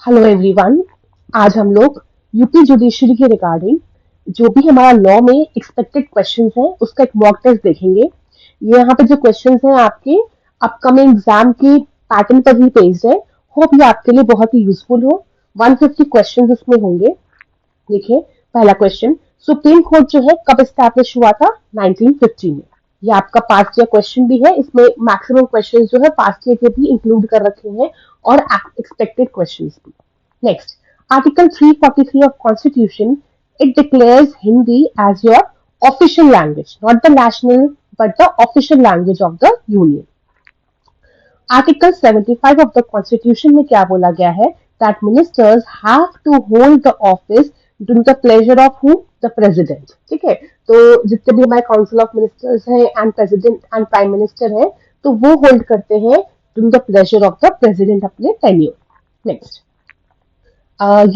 Hello everyone. आज हम लोग यूपी जुडिशरी के रिगार्डिंग जो भी हमारा लॉ में एक्सपेक्टेड क्वेश्चंस हैं उसका एक मॉक टेस्ट देखेंगे। ये यहाँ पे जो क्वेश्चंस हैं आपके अपकमिंग एग्जाम के पैटर्न पर ही पेस्ड है। होप ये आपके लिए बहुत ही यूजफुल हो। 150 क्वेश्चंस इसमें होंगे। देखिए, पहला क्वेश्चन, सुप्रीम कोर्ट जो है कब स्टैब्लिश हुआ था? 1950 में। ये आपका पास्ट ईयर क्वेश्चन भी है। इसमें मैक्सिमम क्वेश्चन जो है पास्ट ईयर के भी इंक्लूड कर रखे हैं और एक्सपेक्टेड क्वेश्चन भी। Next, article 343 of constitution, it declares Hindi as your official language, not the national but the official language of the union. Article 75 of the constitution में क्या बोला गया है? That ministers have to hold the office during the pleasure of who? The president. ठीक है, तो जितने भी हमारे काउंसिल ऑफ मिनिस्टर्स हैं and president and prime minister हैं, तो वो होल्ड करते हैं during the pleasure of the president अपने टेन्योर। नेक्स्ट,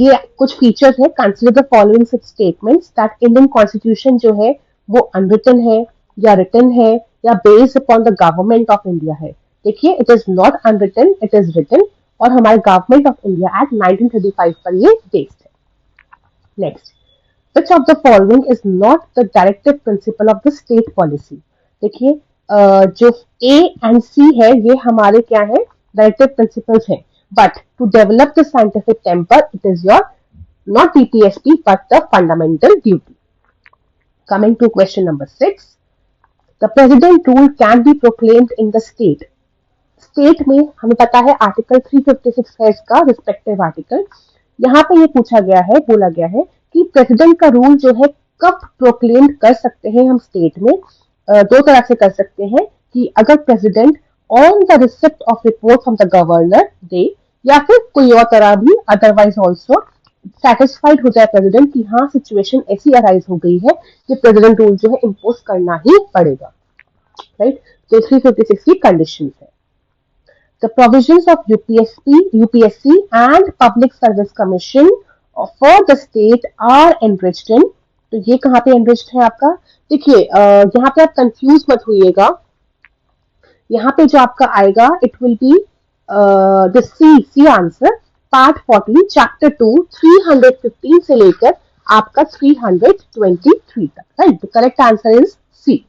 ये कुछ फीचर्स है। Consider the following statements that Indian constitution जो है वो अनरिटन है या रिटन है या based upon the government of India है। देखिए, it is not unwritten, it is written और हमारे गवर्नमेंट ऑफ इंडिया एक्ट 1935 पर ये बेस्ड है। Next, which of the following is not the directive principle of the state policy? देखिए, जो A and सी है ये हमारे क्या है? डायरेक्टिव प्रिंसिपल्स हैं। But to develop the scientific temper it is your not DPSP but the fundamental duty. Coming to question number 6, the president rule can be proclaimed in the state. State में हमें पता है article 356 है इसका respective article. यहाँ पे ये पूछा गया है, बोला गया है कि प्रेसिडेंट का रूल जो है कब प्रोक्लेम कर सकते हैं हम स्टेट में। दो तरह से कर सकते हैं कि अगर president on the receipt of report from the governor दे, या फिर कोई और तरह भी, अदरवाइज ऑल्सो सेटिस्फाइड हो जाए प्रेसिडेंट कि हाँ सिचुएशन ऐसी अराइज हो गई है कि प्रेसिडेंट रूल जो है इम्पोज करना ही पड़ेगा। राइट, तो 356 की कंडीशन है। The provisions of UPSC and Public Service Commission for the state are enriched in, तो ये कहाँ पे enriched है आपका? देखिए, यहाँ पे आप कंफ्यूज मत होइएगा। यहाँ पे जो आपका आएगा it will be the C answer, part 14 chapter 2 315 से लेकर आपका 323 तक। Right, the correct answer is C.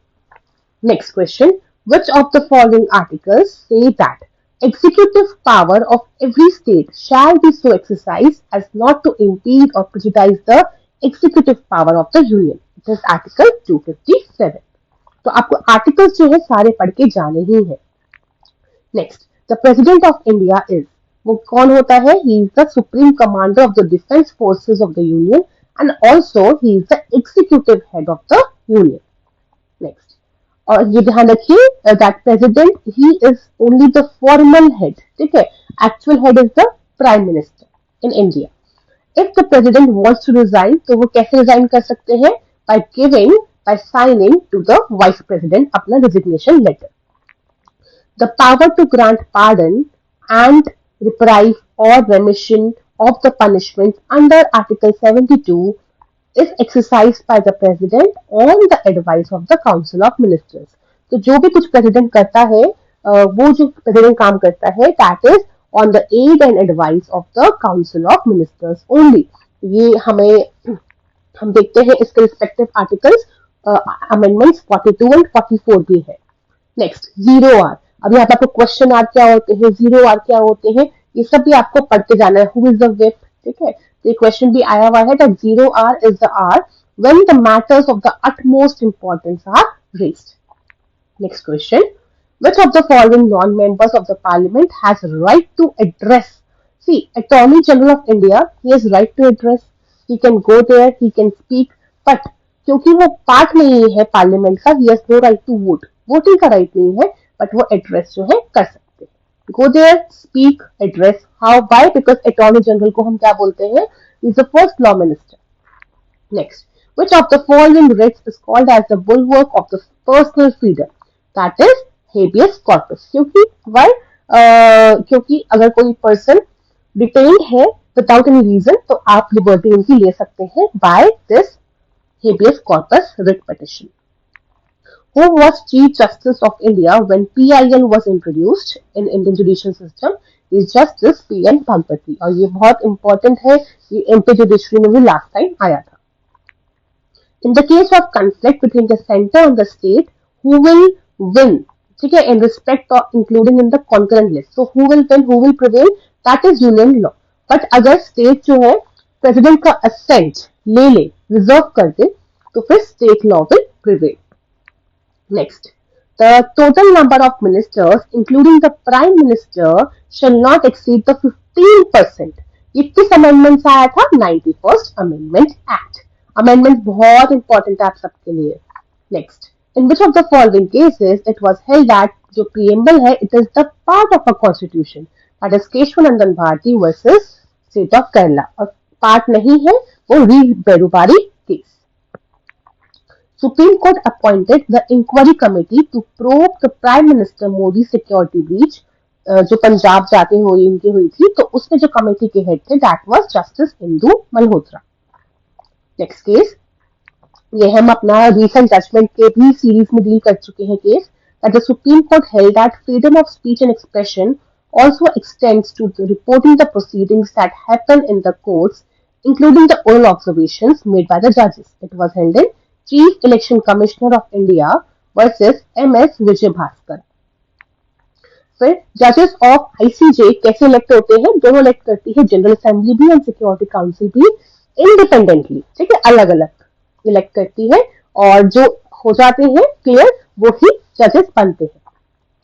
Next question, which of the following articles say that executive power of every state shall be so exercised as not to impede or prejudice the executive power of the union? It is article 257. तो आपको articles जो है सारे पढ़ के जाने ही है। Next, the president of India is, वो कौन होता है? He is the supreme commander of the defence forces of the union and also he is the executive head of the union. Next, और ये ध्यान रखिए that president he is only the formal head. ठीक है, actual head is the prime minister in India. If the president wants to resign, तो वो कैसे resign कर सकते हैं? By signing to the vice president अपना resignation letter. The power to grant pardon and reprieve or remission of the punishment under article 72 is exercised by the president on the advice of the council of ministers. तो जो भी कुछ president करता है, वो जो president काम करता है that is on the aid and advice of the council of ministers only. ये हम देखते हैं इसके रिस्पेक्टिव आर्टिकल्स, अमेंडमेंट्स 42 एंड 44 भी है। Next, zero hour. अब यहाँ पे आपको क्वेश्चन आर क्या होते हैं, जीरो आर क्या होते हैं, ये सब भी आपको पढ़ते जाना है। Who is the whip? ठीक है, तो क्वेश्चन भी आया हुआ है that zero hour is the hour when the matters of the utmost importance are raised. Next question, which of the following non-members of the parliament has right to address? See, Attorney General of India, he has right to address, he can go there, he can speak, but क्योंकि वो part नहीं है parliament का, he has no right to vote, voting का right नहीं है, but वो address जो है कर सकते हैं। Go there, speak, address. How? Why? Because Attorney General को हम क्या बोलते हैं? He is the first law minister. Next, which of the following writs is called as the bulwark of the personal freedom? That is habeas corpus. क्योंकि why? क्योंकि अगर कोई person detained है without any reason, तो आप liberty उनकी ले सकते हैं by this habeas corpus writ petition. Who was Chief Justice of India when PIL was introduced in Indian judicial system? Is justice P N. Bhagwati. और ये बहुत इंपॉर्टेंट है, ये एमपी जुडिशरी में भी लास्ट टाइम आया था। In the case of conflict between the center and the state, who will win? ठीक है, in respect of including in the concurrent list. So who will win, who will prevail? That is union law. But अगर state जो है president का assent ले ले, reserve कर दे, तो फिर state law will prevail. Next, the total number of ministers, including the prime minister, shall not exceed the 15%. ये किस अमेंडमेंट से आया था? 91st amendment act. अमेंडमेंट बहुत इंपॉर्टेंट है आप सबके लिए। Next, in which of the following cases it was held that जो प्रीएम्बल है it is the part of a constitution, that is Kesavananda Bharati versus state of Kerala. और पार्ट नहीं है वो re Berubari case. Supreme Court appointed the inquiry committee to probe the Prime Minister Modi security breach, जो पंजाब जाते हुए इनकी हुई थी, तो उसमें जो कमेटी के हेड थे that was justice Indu Malhotra. Next case, ये हम अपना रीसेंट जजमेंट के भी सीरीज में डील कर चुके हैं case, that the supreme court held that freedom of speech and expression also extends to reporting the proceedings that happen in the courts, including the oral observations made by the judges. It was held in Chief Election Commissioner of India versus M.S. Vijay Bhaskar. फिर जजेस of ICJ कैसे elect होते हैं? दोनों elect करती है general assembly भी and security council भी इंडिपेंडेंटली, ठीक है, अलग अलग इलेक्ट करती है, और जो हो जाते हैं क्लियर वो ही जजेस बनते हैं।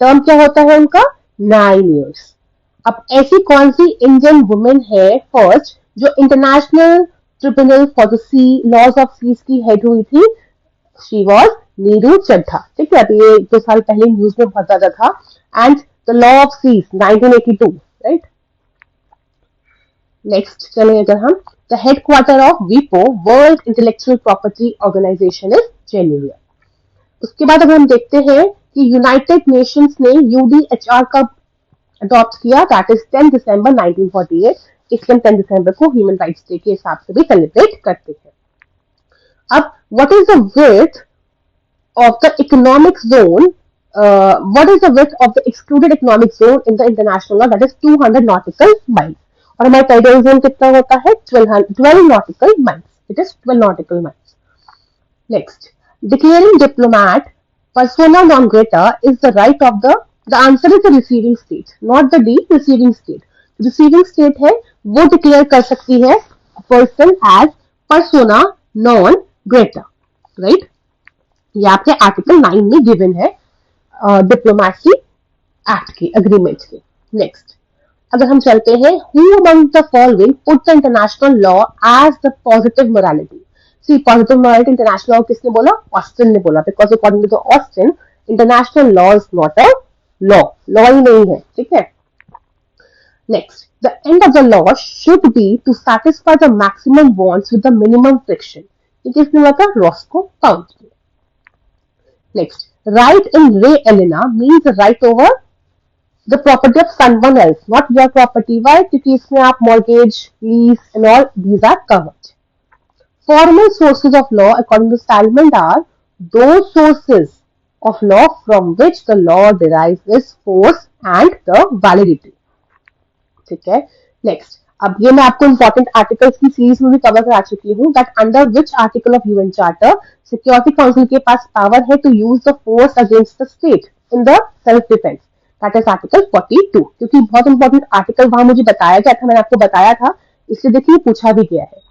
टर्म क्या होता है उनका? 9 years। अब ऐसी कौन सी इंडियन वुमेन है फर्स्ट जो international tribunal for the sea laws of seas की हेड हुई थी? शी वॉज नीरू चड्ढा, ठीक है। अभी ये 2 साल पहले न्यूज में बहुत ज्यादा था। And the law of seas 1982, right. Next चलिए, अगर हम द हेडक्वार्टर ऑफ वीपो world intellectual property organisation is Geneva. उसके बाद अगर हम देखते हैं कि यूनाइटेड नेशंस ने यूडीएचआर का अडॉप्ट किया, दैट इज 10 दिसंबर 1948। इसलिए 10 दिसंबर को ह्यूमन राइट्स डे के हिसाब से भी सेलिब्रेट करते हैं। अब what is the width of the economic zone, what is the width of the excluded economic zone in the international law? That is 200 nautical miles. और हमारा टेरिटोरियल जोन कितना होता है? 12 nautical miles. It is 12 nautical miles. Next, declaring diplomat persona non grata is the right of the answer is the receiving state, not the D, receiving state. Receiving state है वो declare कर सकती है person as persona non grata, right. ये आपके article 9 में given है diplomacy act के अग्रीमेंट के। नेक्स्ट, अगर हम चलते हैं, who among the following put the international law as the positive morality? See, positive morality international law किसने बोला? ऑस्टिन ने बोला, because according to the Austin international law is not a law, law ही नहीं है, ठीक है। Next, the end of the law should be to satisfy the maximum wants with the minimum friction. ये किसने बोला था? रॉस्को पाउंड ने। Next, right in re Elena means the right over the property of someone else, not your property. Why? क्योंकि इसमें आप mortgage, lease and all these are covered. Formal sources of law according to Salmond are those sources of law from which the law derives its force and the validity. ठीक है। Next, अब ये मैं आपको important articles की series में भी cover करा चुकी हूँ, that under which article of UN charter security council के पास पावर है to use the force against the state in the self defence, that is article 42। क्योंकि बहुत इंपॉर्टेंट आर्टिकल वहां मुझे बताया गया था, मैंने आपको बताया था, इसलिए देखिए पूछा भी गया है।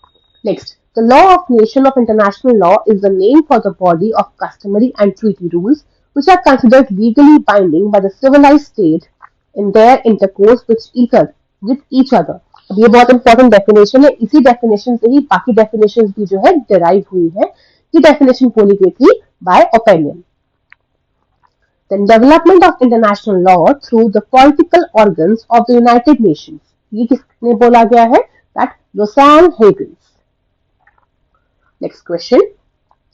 Next, the law of nation of international law is the name for the body of customary and treaty rules which are considered legally binding by the civilized state in their intercourse with each other. अब ये बहुत important definition है, इसी definition से ही बाकी definition भी जो है डिराइव हुई है। ये डेफिनेशन बोली गई थी by opinion. Then development of international law through the political organs of the United Nations, ये किसने बोला गया है? That Rosalyn Higgins. Next question,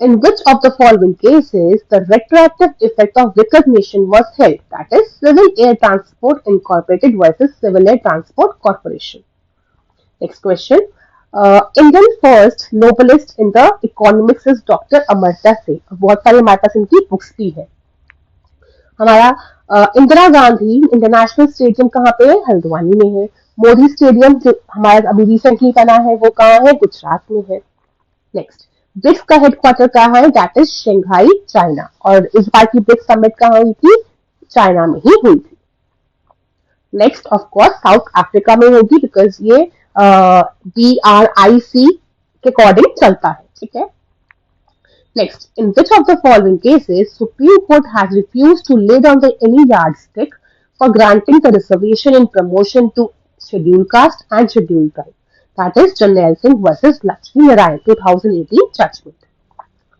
in which of the following cases the retroactive effect of recognition was held? That is Civil Air Transport Incorporated versus Civil Air Transport Corporation. Next question, Indian first Nobelist in the economics is Dr. Amartya Sen. बहुत सारे हमारे पास इनकी books भी है। हमारा Indira Gandhi international stadium कहाँ पे है? हल्द्वानी में है। मोदी स्टेडियम जो हमारा अभी रिसेंटली बना है वो कहाँ है? गुजरात में है। नेक्स्ट, ब्रिक्स का हेडक्वार्टर कहाँ है? That is Shanghai, China. और इस बार की ब्रिक्स समिट कहाँ हुई थी? चाइना में ही हुई थी। Next of course south Africa में होगी, बिकॉज ये BRIC के अकॉर्डिंग चलता है, ठीक है। Next, in which of the following cases Supreme Court has refused to lay down any yardstick for granting the reservation in promotion to scheduled caste and scheduled tribe? That is Jarnail Singh versus Lakshmi Narayan 2018 judgment.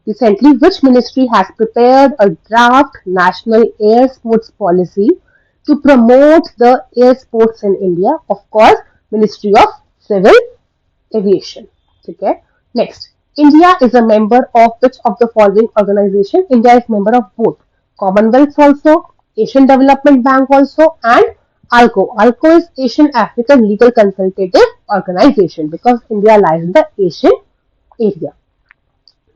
Recently, which ministry has prepared a draft national air sports policy to promote the air sports in India? Of course, Ministry of Civil Aviation. Okay. Next, India is a member of which of the following organization? India is member of both Commonwealth also, Asian Development Bank also, and ALCO. ALCO is Asian African Legal Consultative Organization because India lies in the Asian area.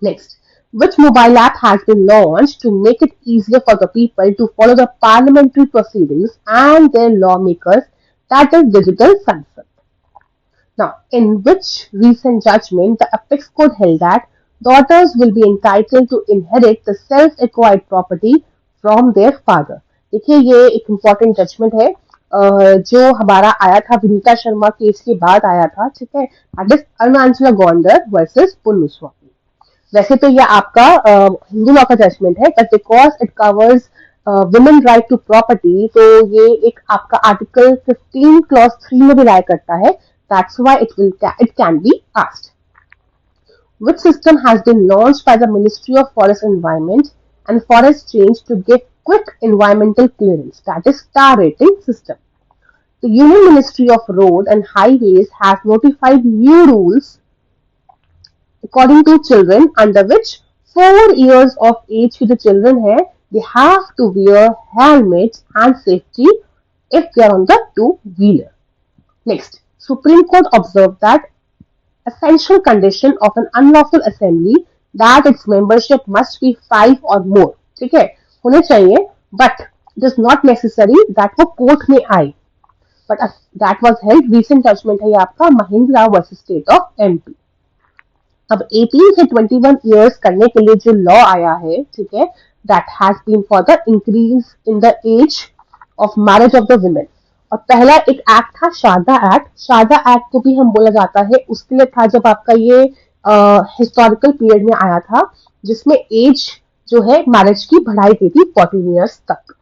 Next, which mobile app has been launched to make it easier for the people to follow the parliamentary proceedings and their lawmakers? That is Digital Sansad. Now, in which recent judgment the apex court held that daughters will be entitled to inherit the self-acquired property from their father. देखिए ये एक important judgement है जो हमारा आया था Vinita Sharma case के बाद आया था, ठीक है। That is Arunachala Gounder versus Punnuswamy. वैसे तो ये आपका हिंदू लॉ का जजमेंट है, but because it covers women right to property, तो ये एक आपका आर्टिकल 15 क्लॉज 3 में भी राय करता है। That's why it can be asked. Which system has been launched by the Ministry of Forest Environment and Forest Change to give quick environmental clearance? That is star rating system. The Union Ministry of Road and Highways has notified new rules according to children, under which 4 years of age के जो children है, they have to wear helmets and safety if they are on the two-wheeler. Next, Supreme Court observed that essential condition of an unlawful assembly that its membership must be 5 or more. ठीक है, होने चाहिए, but it is not necessary that वो court में आए. But that was held recent judgment है ये आपका Mahindra versus state of MP. अब 18 से 21 इयर्स करने के लिए जो लॉ आया है, ठीक है, that has been for the increase in the age of marriage of the women. और पहला एक एक्ट था शारदा एक्ट। शारदा एक्ट को भी हम बोला जाता है उसके लिए था जब आपका ये हिस्टोरिकल पीरियड में आया था, जिसमें एज जो है मैरिज की बढ़ाई गई थी 14 इयर्स तक,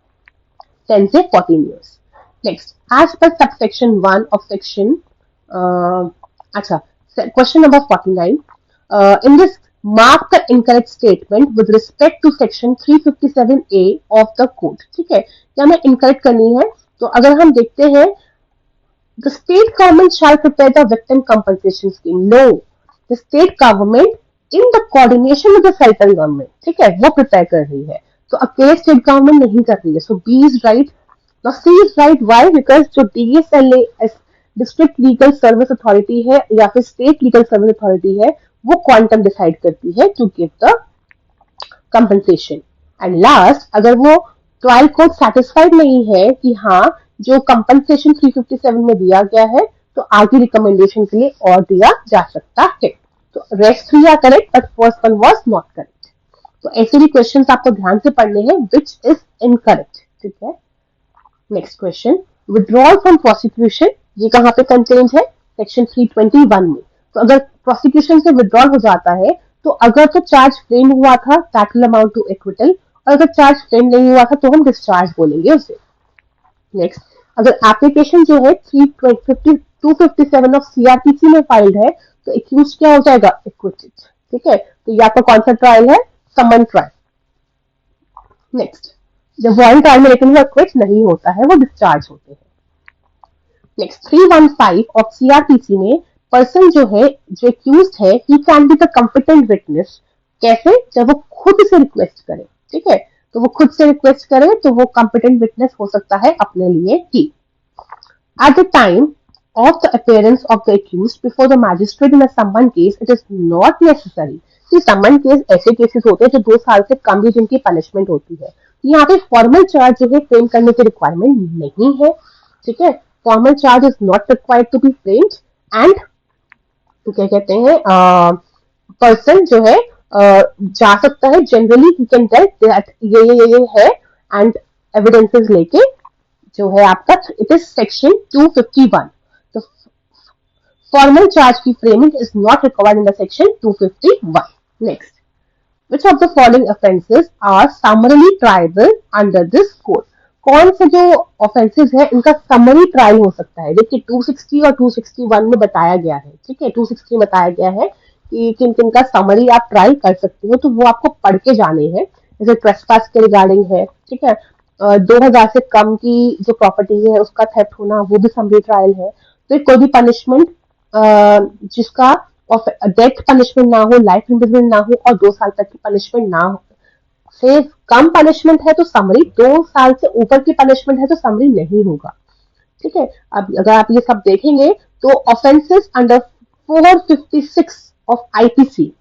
10 से 14 years. Next, as per subsection 1 of section अच्छा question number 49 in this mark the incorrect statement with respect to section 357A of the code. ठीक है, क्या हमें इनकरेक्ट करनी है? तो अगर हम देखते हैं the state government shall prepare the victim compensation scheme. No, the state government in the coordination with the central government, ठीक है, वो प्रिपेयर कर रही है, तो अकेले स्टेट गवर्नमेंट नहीं कर रही है। सो B is right. Now C is right. Why? Because जो DSLA district legal service authority है या फिर स्टेट लीगल सर्विस अथॉरिटी है, वो क्वांटम डिसाइड करती है to give the compensation. And last, अगर वो ट्रायल कोर्ट सेटिस्फाइड नहीं है कि हाँ जो कंपनसेशन 357 में दिया गया है, तो आगे रिकमेंडेशन के लिए और दिया जा सकता है। तो rest 3 are correct but first one was not correct. तो ऐसे भी क्वेश्चंस आपको ध्यान से पढ़ने हैं विच इज इनकरेक्ट, ठीक है। Next question, withdrawal from prosecution, ये कहाँ पे कंटेन्ड है? सेक्शन 321 में। तो अगर प्रोसिक्यूशन से विड्रॉल हो जाता है, तो अगर तो चार्ज फ्रेम हुआ था that will amount to acquittal, और अगर चार्ज फ्रेम नहीं हुआ था तो हम डिस्चार्ज बोलेंगे उसे। नेक्स्ट, अगर एप्लीकेशन जो है 257 ऑफ CRPC में फाइल्ड है, तो एक्यूज क्या हो जाएगा? एक्विटेड, ठीक है। तो या तो कौन सा ट्रायल है? समन ट्रायल। नेक्स्ट, जब वॉरेंट ट्रायल में लेकिन वो एक्विट नहीं होता है, वो डिस्चार्ज होते हैं। नेक्स्ट, 315 ऑफ CRPC में पर्सन जो है, जो एक्यूज्ड है, he can be the competent witness. कैसे? जब वो खुद से रिक्वेस्ट करे, ठीक है, तो वो खुद से रिक्वेस्ट करे तो वो कॉम्पिटेंट विटनेस हो सकता है अपने लिए ही। At the time of the appearance of the accused before the magistrate in a summon case, it is not necessary कि summon case ऐसे केसेस होते हैं जो 2 साल से कम भी जिनकी पनिशमेंट होती है, यहाँ पे फॉर्मल चार्ज जो है फ्रेम करने की रिक्वायरमेंट नहीं है, ठीक है। Formal charge is not required to be framed and क्या कहते हैं पर्सन जो है जा सकता है, generally he can tell that ये है एंड एविडेंसेस लेके जो है आपका, इट इज सेक्शन 251। तो फॉर्मल चार्ज की framing is not required in the section 251। Next, which of the following offences are summarily triable under this code? कौन से जो ऑफेंसेस है इनका समरी ट्रायल हो सकता है? देखिए 260 और 261 में बताया गया है, ठीक है। 260 में बताया गया है कि किन किन का समरी आप ट्रायल कर सकते हो, तो वो आपको पढ़ के जाने हैं। जैसे ट्रेसपास के रिगार्डिंग है, ठीक है। 2000 से कम की जो प्रॉपर्टी है उसका थेफ्ट होना, वो भी समरी ट्रायल है। तो कोई भी पनिशमेंट जिसका डेथ पनिशमेंट ना हो, लाइफ इम्प्रिजनमेंट ना हो और 2 साल तक की पनिशमेंट ना हो, से कम पनिशमेंट है तो समरी, 2 साल से ऊपर की पनिशमेंट है तो समरी नहीं होगा, ठीक है। अब अगर आप ये सब देखेंगे तो offences under 456 of IPC,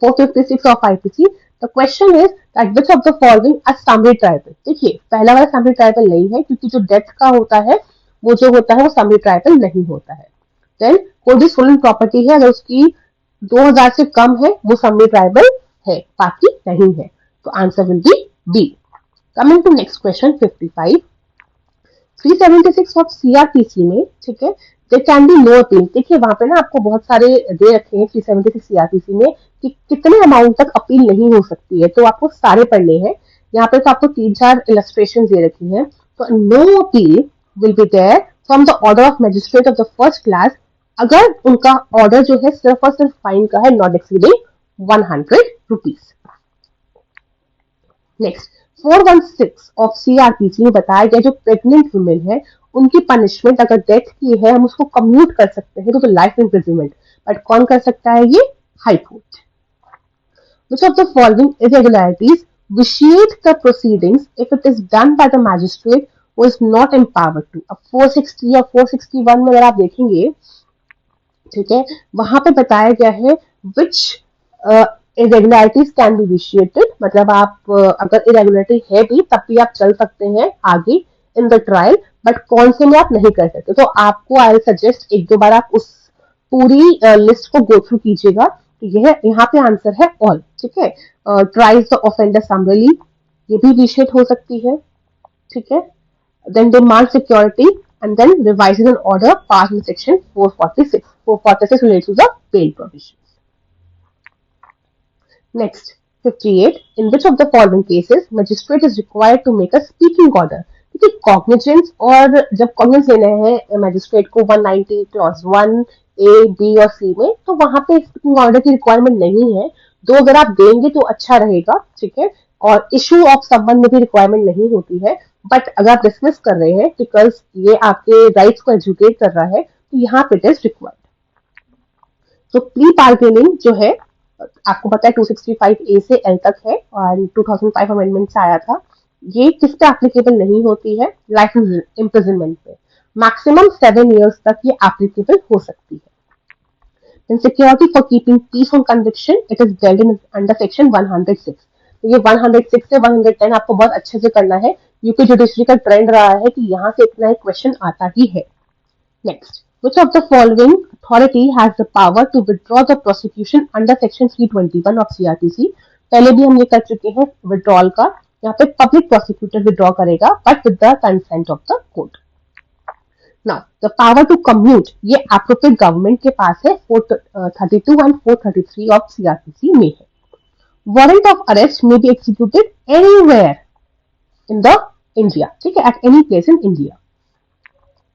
456 of IPC, the question is that which of the following are summary triable. देखिए पहला वाला समरी ट्रायबल नहीं है, क्योंकि जो डेथ का होता है वो जो होता है वो समरी ट्रायबल नहीं होता है। देन कोई भी स्टोलन प्रॉपर्टी है, अगर उसकी 2000 से कम है वो समरी ट्रायबल है, बाकी नहीं है। तो answer will be B. Coming to next question 55, 376 of CrPC में, ठीक है, there can be no appeal. देखिए वहां पे ना आपको बहुत सारे दे रखे हैं 376 सीआरपीसी में कि कितने अमाउंट तक अपील नहीं हो सकती है, तो आपको सारे पढ़ने हैं। यहाँ पे तो आपको 3-4 इलस्ट्रेशन दे रखी हैं। तो no appeal will be there from the order of magistrate of the first class, अगर उनका ऑर्डर जो है सिर्फ और सिर्फ फाइन का है, not exceeding 100 rupees. Next, 416 of CrPC में बताया गया जो प्रेग्नेंट वुमेन है उनकी पनिशमेंट, अगर डेथ की है हम उसको कम्यूट कर सकते हैं तो लाइफ इम्प्रिजनमेंट, बट कौन कर सकता है? ये high court. Which of the following irregularities vitiate the proceedings if it is done by the magistrate who is not empowered to? अब 460 और 461 में अगर आप देखेंगे, ठीक है, वहां पे बताया गया है विच इरेगुलरिटीज कैन बी विशिएटेड, मतलब आप अगर इरेगुलरिटी है भी तब भी आप चल सकते हैं आगे इन द ट्रायल, बट कौन से में आप नहीं कर सकते। तो आपको आई सजेस्ट एक दो बार आप उस पूरी लिस्ट को गो थ्रू कीजिएगा। तो यह यहाँ पे आंसर है ऑल, ठीक है। ट्राइज द ऑफेंडर समरली, ये भी विशिएट हो सकती है, ठीक है। Then demand security and then revises an order passed in section 446. 446 relates to the bail provisions. Next, 58. In which of the following cases magistrate is required to make a speaking order? क्योंकि cognizance, और जब cognizance लेने हैं magistrate को 190 clause 1 A B और सी में, तो वहां पे स्पीकिंग ऑर्डर की रिक्वायरमेंट नहीं है। दो अगर आप देंगे तो अच्छा रहेगा, ठीक है। और इशू ऑफ संबंध में भी रिक्वायरमेंट नहीं होती है, बट अगर आप डिसमिस कर रहे हैं बिकॉज ये आपके राइट्स को एजुकेट कर रहा है, तो यहाँ पे इट इज रिक्वायर्ड। तो प्री बार्गेनिंग जो है आपको पता है 265 ए से एल तक है और 2005 अमेंडमेंट से आया था। ये किस पे एप्लीकेबल नहीं होती है? लाइफ इम्प्रिजनमेंट पे। मैक्सिमम 7 years तक ये एप्लीकेबल हो सकती है। Then security for keeping peace on conviction, it is dealt in under section 106. तो ये 106 से 110 आपको बहुत अच्छे से करना है। यूपी जुडिशरी का ट्रेंड रहा है कि यहाँ से इतना एक क्वेश्चन आता ही है। Next, which of the following authority has the power to withdraw the prosecution under section 321 of CRPC? पहले भी हम ये कर चुके हैं विड्रॉल का। यहाँ पे पब्लिक प्रोसिक्यूटर विड्रॉ करेगा but with the consent of the court. Now the power to commute, ये एप्रोप्रिएट गवर्नमेंट के पास है, 432 एंड 433 ऑफ सीआरपीसी में है। वारंट ऑफ अरेस्ट में B executed anywhere in the India, ठीक है, at any place in India.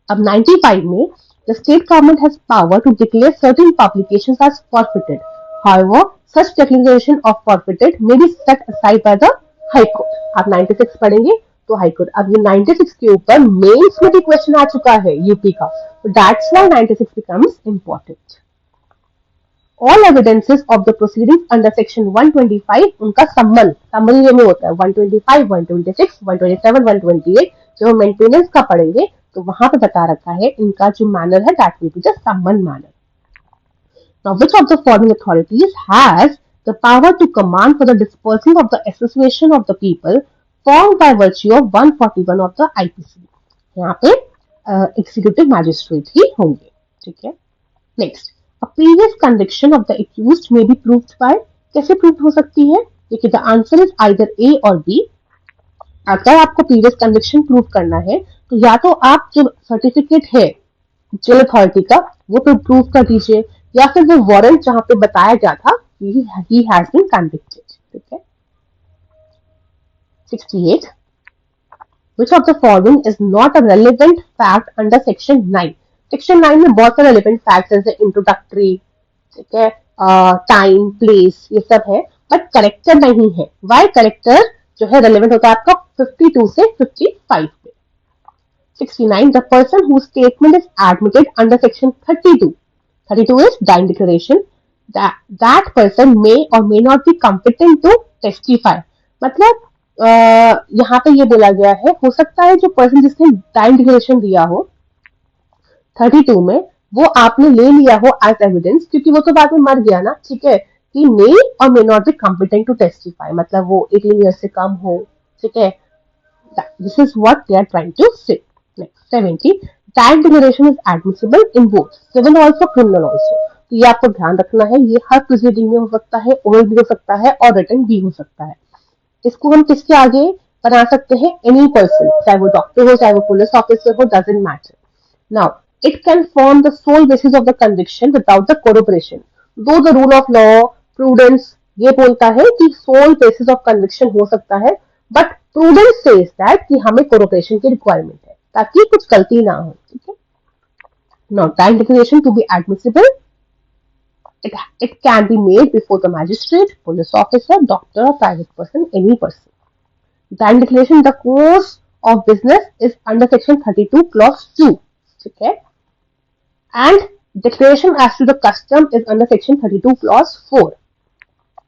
अब 95 में the state government has power to declare certain publications as forfeited. However, such declaration of forfeited may be set aside by the High Court. आप 96 पढ़ेंगे तो high court. अब ये 96 के ऊपर mains में भी क्वेश्चन आ चुका है यूपी का, तो that's why 96 becomes important. All evidences of the proceedings under section 125 उनका समरी में होता है 125, 126, 127, 128। जो मेंटेनेंस का पढ़ेंगे तो वहां पे बता रखा है इनका जो मैनर है that will be the summon manner. Now, which of the following authorities has the power to command for the dispersal of the association of the people formed by virtue of 141 of the IPC. यहाँ पे executive magistrate ही होंगे, ठीक है। Next, a previous conviction of the accused may be proved by, कैसे prove हो सकती है? देखिए, द आंसर इज आइदर ए और बी। अगर आपको प्रीवियस कन्विक्शन प्रूव करना है तो या तो आप जो सर्टिफिकेट है जेल अथॉरिटी का वो तो प्रूव कर दीजिए, या फिर वो वारंट जहां पे बताया गया था he has been convicted, ठीक है। 68, which of the following is not a relevant fact under section 9? Section 9 में बहुत सारे relevant facts जैसे इंट्रोडक्टरी, ठीक है, टाइम, प्लेस, ये सब है, बट करेक्टर नहीं है। वाई? करेक्टर जो है रेलेवेंट होता है आपका 52 से 55 पे। 69, the person whose statement is admitted under section 32. 32 is dying declaration. That person may or may not be competent to testify. मतलब यहाँ पे ये बोला गया है, हो सकता है जो पर्सन जिसने डाइंग डिक्लेरेशन दिया हो 32 में, वो आपने ले लिया हो एज एविडेंस, क्योंकि वो तो बाद में मर गया ना, ठीक है, कि may or may not be competent to testify, मतलब वो 18 ईयर से कम हो, ठीक है। This is what they are trying to say. Next 70, dying declaration is admissible in both civil also criminal also. तो ये आपको ध्यान रखना है, ये हर प्रोसीडिंग में हो सकता है, ओरल भी हो सकता है और रिटन भी हो सकता है। इसको हम किसके आगे बना सकते हैं? एनी पर्सन, चाहे वो डॉक्टर हो, चाहे वो पुलिस ऑफिसर हो, doesn't matter. Now it can form the sole basis of the conviction without the corroboration. Though the rule of law, prudence ये बोलता है कि sole basis of conviction हो सकता है, but prudence says that कि हमें corroboration की requirement है ताकि कुछ गलती ना हो, ठीक है। Now, time declaration to be admissible, it can be made before the magistrate, police officer, doctor, or private person, any person. Time declaration, the course of business is under section 32 clause 2, ठीक है। And declaration as to the custom is under section 32 clause 4.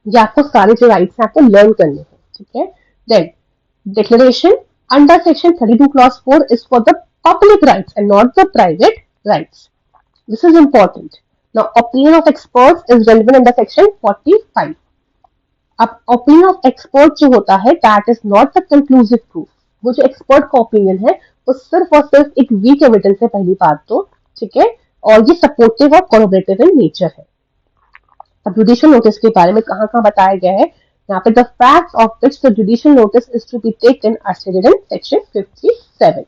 ये आपको सारे जो rights हैं आपको learn करने हैं, ठीक है। Then declaration under section 32 clause 4 is for the public rights and not the private rights. This is important. Now opinion of experts is relevant under section 45. अब opinion of expert जो होता है that is not the conclusive proof. वो जो expert का opinion है वो सिर्फ और सिर्फ एक weak evidence है, पहली बात तो, ठीक है, और ये सपोर्टिव और कोलैबोरेटिव इन नेचर है। अब जुडिशियल नोटिस के बारे में कहां बताया गया है, यहाँ पे the fact of which the judicial notice is to be taken are stated in section 57।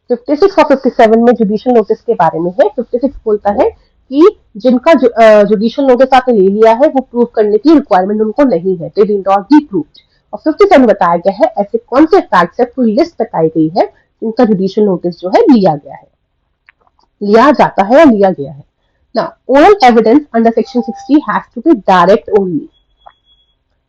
56 और 57 में जुडिशियल नोटिस के बारे में है। 56 बोलता है कि जिनका जुडिशियल नोटिस आपने ले लिया है वो प्रूव करने की रिक्वायरमेंट उनको नहीं है, they did not be proved. और 57 बताया गया है ऐसे कौन से फैक्ट्स है, पूरी लिस्ट बताई गई है जिनका जुडिशियल नोटिस जो है लिया गया है, लिया जाता है या लिया गया है। Now, oral evidence under section 60 has to be direct only.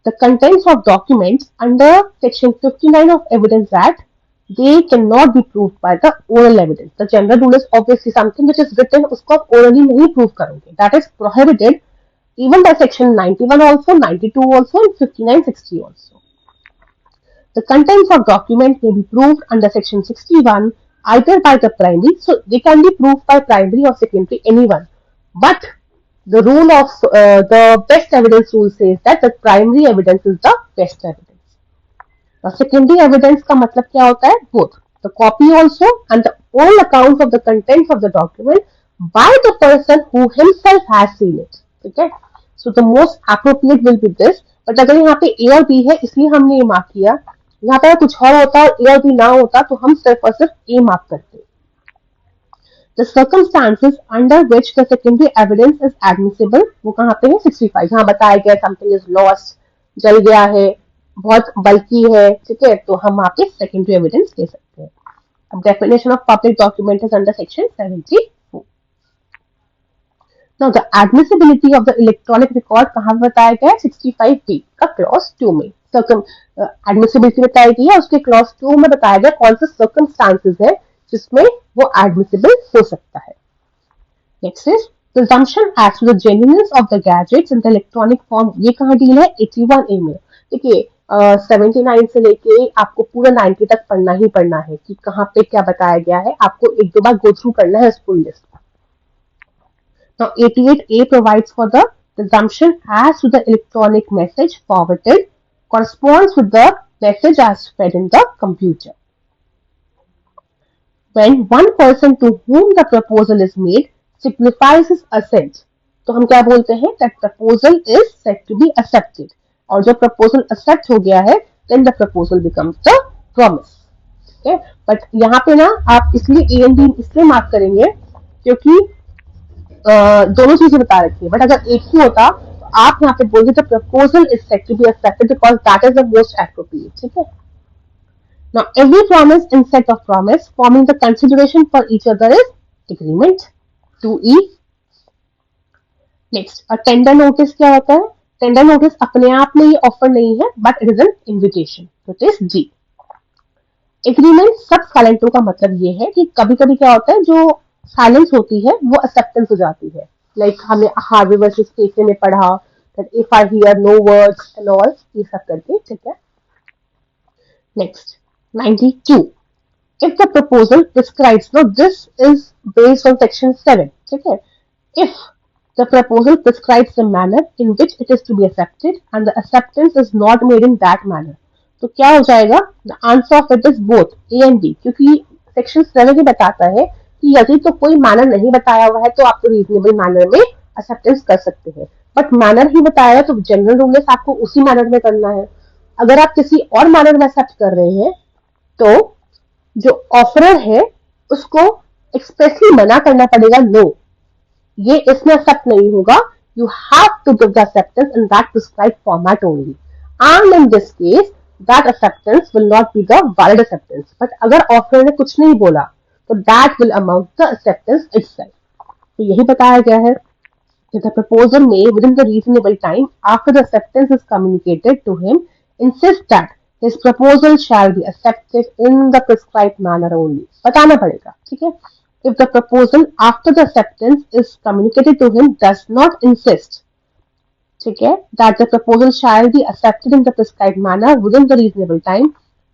The contents of documents under section 59 of Evidence Act, they cannot be proved by the oral evidence. The general rule is obviously something which is written, उसको आप orally नहीं prove करोगे. That is prohibited even by section 91 also, 92 also, and 59, 60 also. The contents of document may be proved under section 61 either by the primary, so they can be proved by primary or secondary, anyone. But the rule of the best evidence rule says that the primary evidence is the best evidence. Now, secondary evidence का मतलब क्या होता है? Both the copy also and the oral accounts of the contents of the document by the person who himself has seen it. ठीक है? So the most appropriate will be this. But अगर यहाँ पे A और B है इसलिए हमने ये मार्क किया, यहाँ पे कुछ और होता और A और B ना होता तो हम सिर्फ और सिर्फ A मार्क करते। The circumstances under which the secondary evidence is admissible, वो कहाँ पे है? 65, जहाँ बताया गया something is lost, जल गया है, बहुत बल्कि है, ठीक है, तो हम वहाँ पे secondary evidence ले सकते हैं। अब definition of public document is under section 74. Now the admissibility of the electronic record कहाँ बताया गया है? 65B का clause 2 में admissibility बताई गई है, उसके clause 2 में बताया गया कौन से circumstances है जिसमें वो admissible हो सकता है। Next is presumption as to the genuineness of the gadgets in the electronic form, ये कहाँ डील है? 81A में। देखिए 79 से लेके आपको पूरा 90 तक पढ़ना ही पढ़ना है कि कहाँ पे क्या बताया गया है, आपको एक दो बार गो थ्रू करना है इस पूरी list. Now 88A provides for the presumption as to the electronic message forwarded corresponds with the message as fed in the computer. When one person to whom the proposal is made signifies his assent, तो हम क्या बोलते हैं that proposal is said to be accepted. और जब proposal accept हो गया है then the proposal becomes the promise. Okay? But यहाँ पे ना आप इसलिए A and B इसलिए मार्क करेंगे क्योंकि दोनों चीजें बता रखी है. बट अगर एक ही होता तो आप यहाँ पे बोलते the proposal is said to be accepted because that is the most appropriate. ठीक है. Now, every promise and set of promise forming the consideration for each other is agreement. 2E. Next, a tender notice क्या होता है? Tender notice अपने आप में ये offer नहीं है, but it is an invitation. So it is G. Agreement सब साइलेंटो का मतलब ये है कि कभी-कभी क्या होता है जो साइलेंस होती है वो एक्सेप्टेंस हो जाती है. लाइक हमने हार्वे वर्सेस केसे में पढ़ा that if I hear no words and all ये सब करके. ठीक है. Next. 92. If the proposal prescribes, now this is based on section 7. ठीक है. If the proposal prescribes the manner in which it is to be accepted and the acceptance is not made in that manner, तो क्या हो जाएगा? The answer of it is both A and B. क्योंकि section 7 ही बताता है कि यदि तो कोई मैनर नहीं बताया हुआ है तो आप तो रीजनेबल मैनर में एक्सेप्टेंस कर सकते हैं. बट मैनर ही बताया है तो जनरल रूल में आपको उसी मैनर में करना है. अगर आप किसी और मैनर में एक्सेप्ट कर रहे हैं तो जो ऑफरर है उसको एक्सप्रेसली मना करना पड़ेगा. नो, ये इसमें एक्सेप्ट नहीं होगा. You have to give the acceptance in that prescribed format only. And in this case that acceptance will not be the valid acceptance. But अगर ऑफरर ने कुछ नहीं बोला तो that will amount the acceptance itself. तो यही बताया गया है that the proposer may, within the reasonable time after the acceptance is communicated to him, insist that his proposal shall be accepted in the prescribed manner only. बताना पड़ेगा. ठीक है. If the proposal after the acceptance is communicated to him does not insist, ठीक है, that the proposal shall be accepted in the prescribed manner within the reasonable time,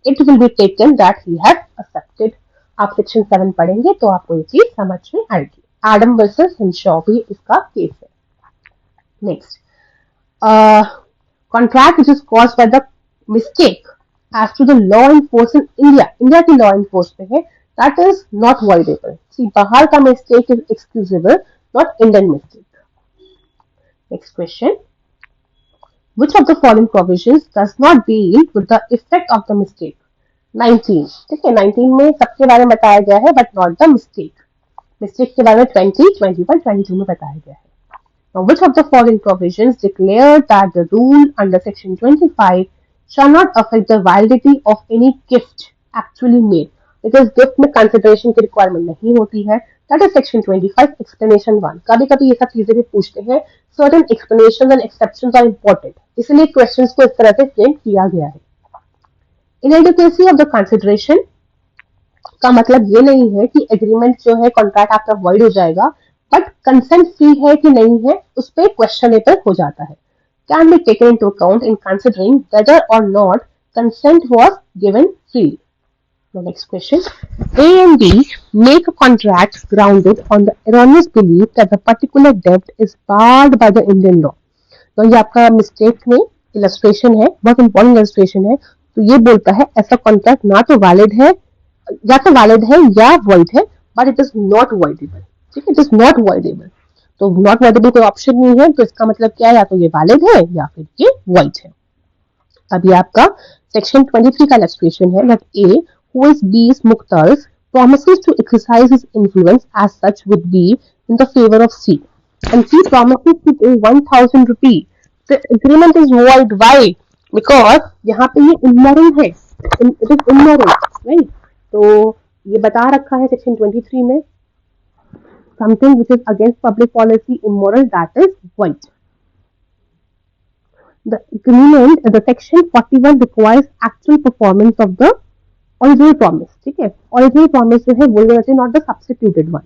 it will be taken that he has accepted. आप section 7 पढ़ेंगे तो आपको ये चीज समझ में आएगी. एडम वर्सेस हिंशॉ भी इसका केस है. Next, contract which is caused by the mistake as to the law enforced in India. India की लॉ इन्फोर्स पे है. That is not voidable. See, बाहर का mistake is excusable, not Indian mistake. Next question. Which of the following provisions does not deal with the effect of the mistake? 19. ठीक है. 19 में सबके बारे में बताया गया है but not the mistake. Mistake के बारे में 20, 21, 22 में बताया गया है. Now, which of the following provisions declare that the rule under section 25 shall not affect the validity of any gift actually made? Because gift में consideration की requirement नहीं होती है. That is section 25 explanation 1. कभी कभी ये सब चीजें भी पूछते हैं. Certain explanations and exceptions are important. इसलिए questions को इस तरह से frame किया गया है. Inadequacy of the consideration का मतलब ये नहीं है कि एग्रीमेंट जो है कॉन्ट्रैक्ट आपका वॉइड हो जाएगा. बट कंसेंट फ्री है कि नहीं है उस पर क्वेश्चनेबल हो जाता है. Can be taken into account in considering whether or not consent was given free. Next question. A and B make a contract grounded on the erroneous belief that the particular debt is barred by the Indian law. तो ये आपका mistake में illustration है, बहुत important illustration है. तो ये बोलता है ऐसा कॉन्ट्रैक्ट ना तो वैलिड है या तो वैलिड है या वॉइड है but it is not voidable. ठीक है. It is not voidable. तो नॉट वॉइडेबल कोई ऑप्शन नहीं है. तो इसका मतलब क्या है? या तो ये वैलिड है या फिर ये वॉइड है. अब ये आपका सेक्शन 23 का इलस्ट्रेशन है. That A who is B's Mukhtar's promises to exercise his influence as such with B in the favor of C, and C promises to pay 1,000 rupees. The agreement is void. Why? Because यहाँ पे ये immoral है. It is immoral, right? तो ये बता रखा है section 23 में. Something which is against public policy, immoral, that is void. The agreement, the section 41 requires actual performance of the original promise. ठीक है. Original promise जो है वो नॉट द सब्स्टिट्यूटेड वन.